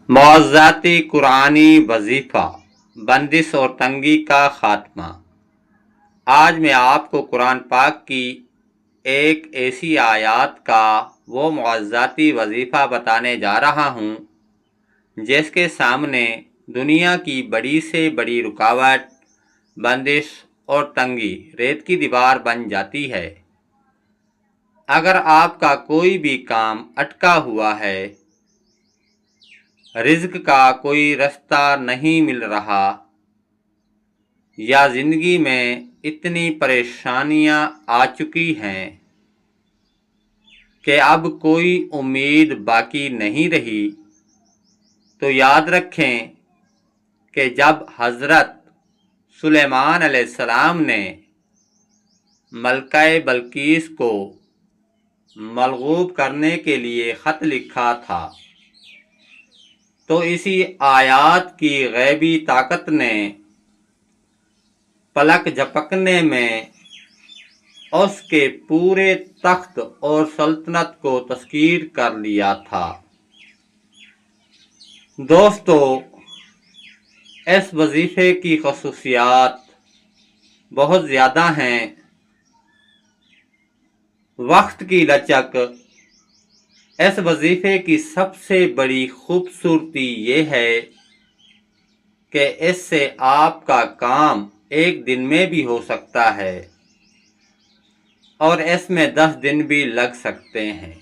معززاتی قرآنی وظیفہ بندش اور تنگی کا خاتمہ۔ آج میں آپ کو قرآن پاک کی ایک ایسی آیات کا وہ معززاتی وظیفہ بتانے جا رہا ہوں جس کے سامنے دنیا کی بڑی سے بڑی رکاوٹ، بندش اور تنگی ریت کی دیوار بن جاتی ہے۔ اگر آپ کا کوئی بھی کام اٹکا ہوا ہے، رزق کا کوئی رستہ نہیں مل رہا، یا زندگی میں اتنی پریشانیاں آ چکی ہیں کہ اب کوئی امید باقی نہیں رہی، تو یاد رکھیں کہ جب حضرت سلیمان علیہ السلام نے ملکہ بلقیس کو مغلوب کرنے کے لیے خط لکھا تھا، تو اسی آیات کی غیبی طاقت نے پلک جھپکنے میں اس کے پورے تخت اور سلطنت کو تسخیر کر لیا تھا۔ دوستو، اس وظیفے کی خصوصیات بہت زیادہ ہیں۔ وقت کی لچک اس وظیفے کی سب سے بڑی خوبصورتی یہ ہے کہ اس سے آپ کا کام ایک دن میں بھی ہو سکتا ہے اور اس میں 10 دن بھی لگ سکتے ہیں۔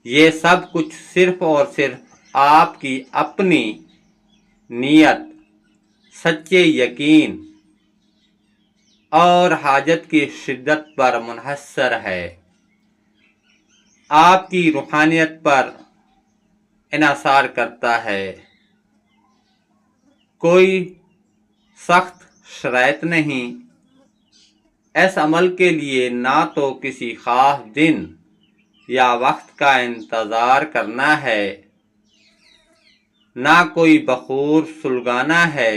یہ سب کچھ صرف اور صرف آپ کی اپنی نیت، سچے یقین اور حاجت کی شدت پر منحصر ہے۔ آپ کی روحانیت پر انحصار کرتا ہے۔ کوئی سخت شرائط نہیں۔ اس عمل کے لیے نہ تو کسی خاص دن یا وقت کا انتظار کرنا ہے، نہ کوئی بخور سلگانا ہے،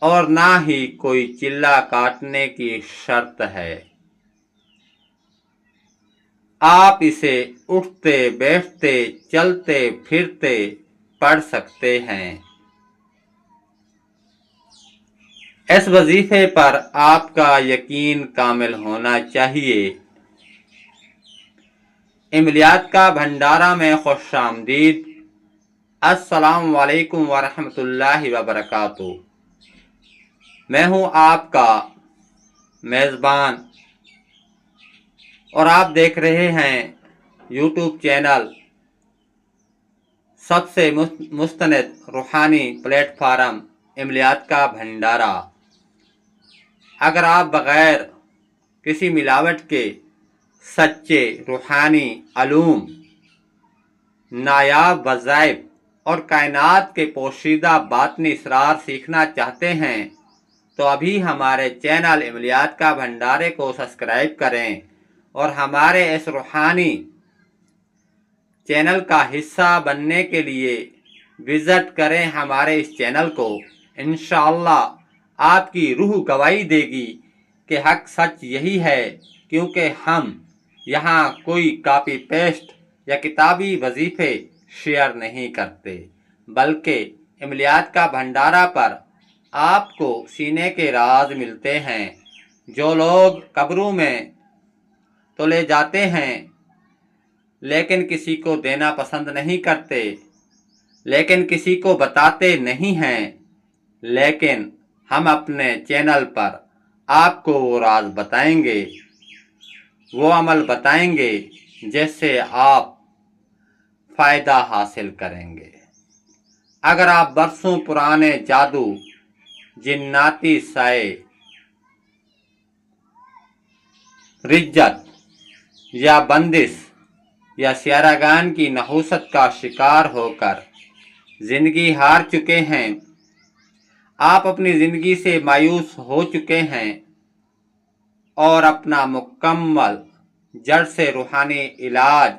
اور نہ ہی کوئی چلہ کاٹنے کی شرط ہے۔ آپ اسے اٹھتے بیٹھتے چلتے پھرتے پڑھ سکتے ہیں۔ اس وظیفے پر آپ کا یقین کامل ہونا چاہیے۔ عملیات کا بھنڈارا میں خوش آمدید۔ السلام علیکم ورحمۃ اللہ وبرکاتہ۔ میں ہوں آپ کا میزبان اور آپ دیکھ رہے ہیں یوٹیوب چینل سب سے مستند روحانی پلیٹ فارم عملیات کا بھنڈارا۔ اگر آپ بغیر کسی ملاوٹ کے سچے روحانی علوم، نایاب وظائف اور کائنات کے پوشیدہ باطنی اسرار سیکھنا چاہتے ہیں تو ابھی ہمارے چینل عملیات کا بھنڈارے کو سبسکرائب کریں اور ہمارے اس روحانی چینل کا حصہ بننے کے لیے وزٹ کریں ہمارے اس چینل کو۔ انشاءاللہ آپ کی روح گواہی دے گی کہ حق سچ یہی ہے، کیونکہ ہم یہاں کوئی کاپی پیسٹ یا کتابی وظیفے شیئر نہیں کرتے، بلکہ عملیات کا بھنڈارا پر آپ کو سینے کے راز ملتے ہیں جو لوگ قبروں میں تو لے جاتے ہیں لیکن کسی کو دینا پسند نہیں کرتے، لیکن کسی کو بتاتے نہیں ہیں، لیکن ہم اپنے چینل پر آپ کو وہ راز بتائیں گے، وہ عمل بتائیں گے جس سے آپ فائدہ حاصل کریں گے۔ اگر آپ برسوں پرانے جادو، جناتی سائے، رجت یا بندش یا سیارگان کی نحوست کا شکار ہو کر زندگی ہار چکے ہیں، آپ اپنی زندگی سے مایوس ہو چکے ہیں اور اپنا مکمل جڑ سے روحانی علاج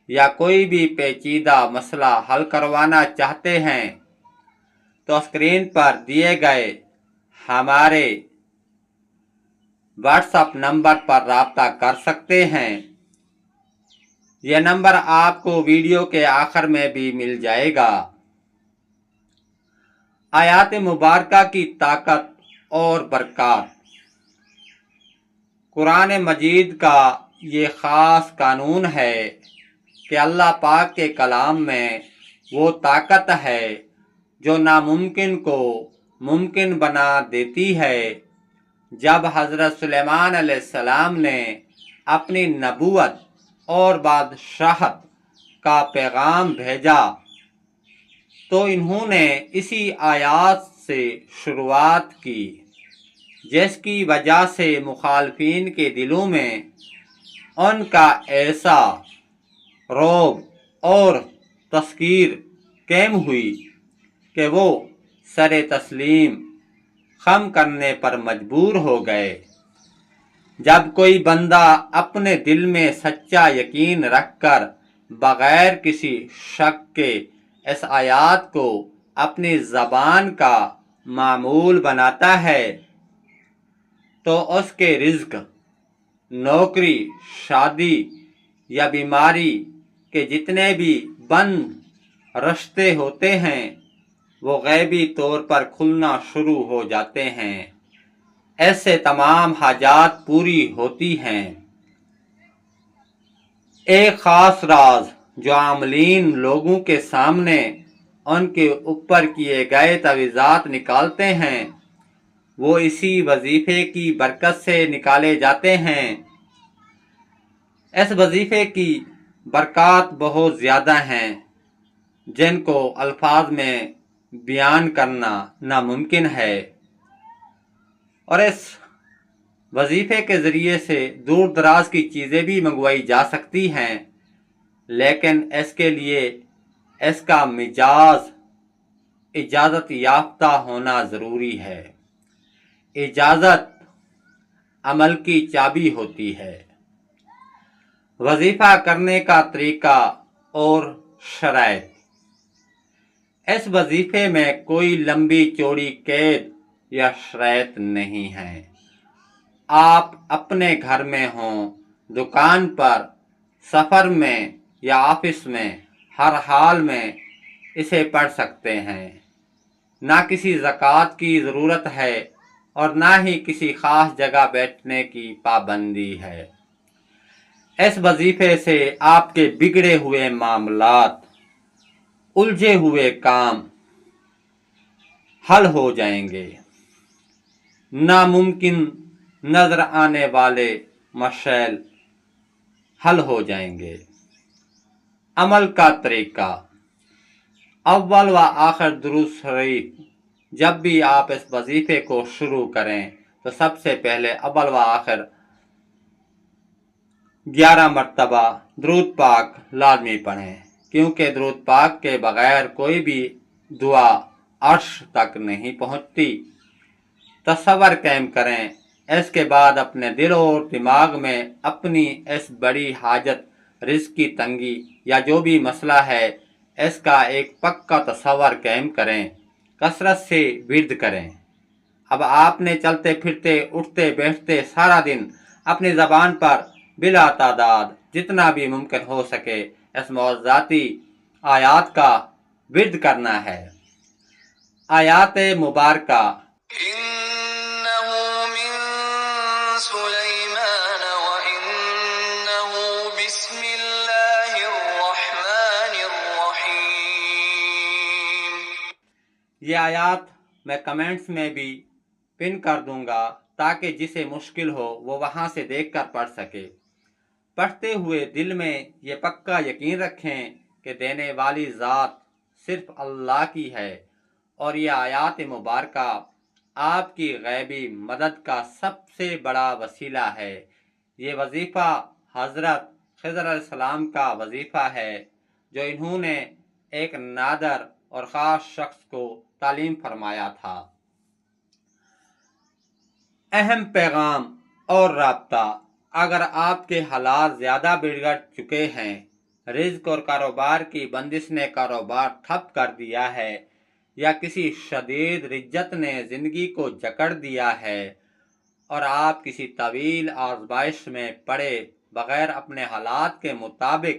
یا کوئی بھی پیچیدہ مسئلہ حل کروانا چاہتے ہیں، تو اسکرین پر دیے گئے ہمارے واٹس ایپ نمبر پر رابطہ کر سکتے ہیں۔ یہ نمبر آپ کو ویڈیو کے آخر میں بھی مل جائے گا۔ آیات مبارکہ کی طاقت اور برکات۔ قرآن مجید کا یہ خاص قانون ہے کہ اللہ پاک کے کلام میں وہ طاقت ہے جو ناممکن کو ممکن بنا دیتی ہے۔ جب حضرت سلیمان علیہ السلام نے اپنی نبوت اور بادشاہت کا پیغام بھیجا تو انہوں نے اسی آیات سے شروعات کی، جس کی وجہ سے مخالفین کے دلوں میں ان کا ایسا رعب اور تسخیر قائم ہوئی کہ وہ سر تسلیم خم کرنے پر مجبور ہو گئے۔ جب کوئی بندہ اپنے دل میں سچا یقین رکھ کر بغیر کسی شک کے اس آیات کو اپنی زبان کا معمول بناتا ہے تو اس کے رزق، نوکری، شادی یا بیماری کے جتنے بھی بند رشتے ہوتے ہیں وہ غیبی طور پر کھلنا شروع ہو جاتے ہیں۔ ایسے تمام حاجات پوری ہوتی ہیں۔ ایک خاص راز جو عاملین لوگوں کے سامنے ان کے اوپر کیے گئے تعویذات نکالتے ہیں وہ اسی وظیفے کی برکت سے نکالے جاتے ہیں۔ اس وظیفے کی برکات بہت زیادہ ہیں جن کو الفاظ میں بیان کرنا ناممکن ہے، اور اس وظیفے کے ذریعے سے دور دراز کی چیزیں بھی منگوائی جا سکتی ہیں، لیکن اس کے لیے اس کا مجاز اجازت یافتہ ہونا ضروری ہے۔ اجازت عمل کی چابی ہوتی ہے۔ وظیفہ کرنے کا طریقہ اور شرائط۔ اس وظیفے میں کوئی لمبی چوڑی قید یا شرائط نہیں ہے۔ آپ اپنے گھر میں ہوں، دکان پر، سفر میں یا آفس میں، ہر حال میں اسے پڑھ سکتے ہیں۔ نہ کسی زکوٰۃ کی ضرورت ہے اور نہ ہی کسی خاص جگہ بیٹھنے کی پابندی ہے۔ اس وظیفے سے آپ کے بگڑے ہوئے معاملات، الجھے ہوئے کام حل ہو جائیں گے۔ ناممکن نظر آنے والے مسائل حل ہو جائیں گے۔ عمل کا طریقہ۔ اول و آخر درود شریف۔ جب بھی آپ اس وظیفے کو شروع کریں تو سب سے پہلے اول و آخر 11 مرتبہ درود پاک لازمی پڑھیں، کیونکہ درود پاک کے بغیر کوئی بھی دعا عرش تک نہیں پہنچتی۔ تصور قائم کریں، اس کے بعد اپنے دل اور دماغ میں اپنی اس بڑی حاجت، رزق کی تنگی یا جو بھی مسئلہ ہے اس کا ایک پکا تصور قائم کریں، کثرت سے ورد کریں۔ اب آپ نے چلتے پھرتے، اٹھتے بیٹھتے سارا دن اپنی زبان پر بلا تعداد جتنا بھی ممکن ہو سکے اس معوذاتی آیات کا ورد کرنا ہے۔ آیات مبارکہ۔ إنه من سليمان وإنه بسم الله الرحمن الرحيم۔ یہ آیات میں کمنٹس میں بھی پن کر دوں گا تاکہ جسے مشکل ہو وہ وہاں سے دیکھ کر پڑھ سکے۔ پڑھتے ہوئے دل میں یہ پکا یقین رکھیں کہ دینے والی ذات صرف اللہ کی ہے، اور یہ آیات مبارکہ آپ کی غیبی مدد کا سب سے بڑا وسیلہ ہے۔ یہ وظیفہ حضرت خضر علیہ السلام کا وظیفہ ہے جو انہوں نے ایک نادر اور خاص شخص کو تعلیم فرمایا تھا۔ اہم پیغام اور رابطہ۔ اگر آپ کے حالات زیادہ بگڑ چکے ہیں، رزق اور کاروبار کی بندش نے کاروبار ٹھپ کر دیا ہے، یا کسی شدید رجت نے زندگی کو جکڑ دیا ہے اور آپ کسی طویل آزمائش میں پڑے بغیر اپنے حالات کے مطابق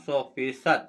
100%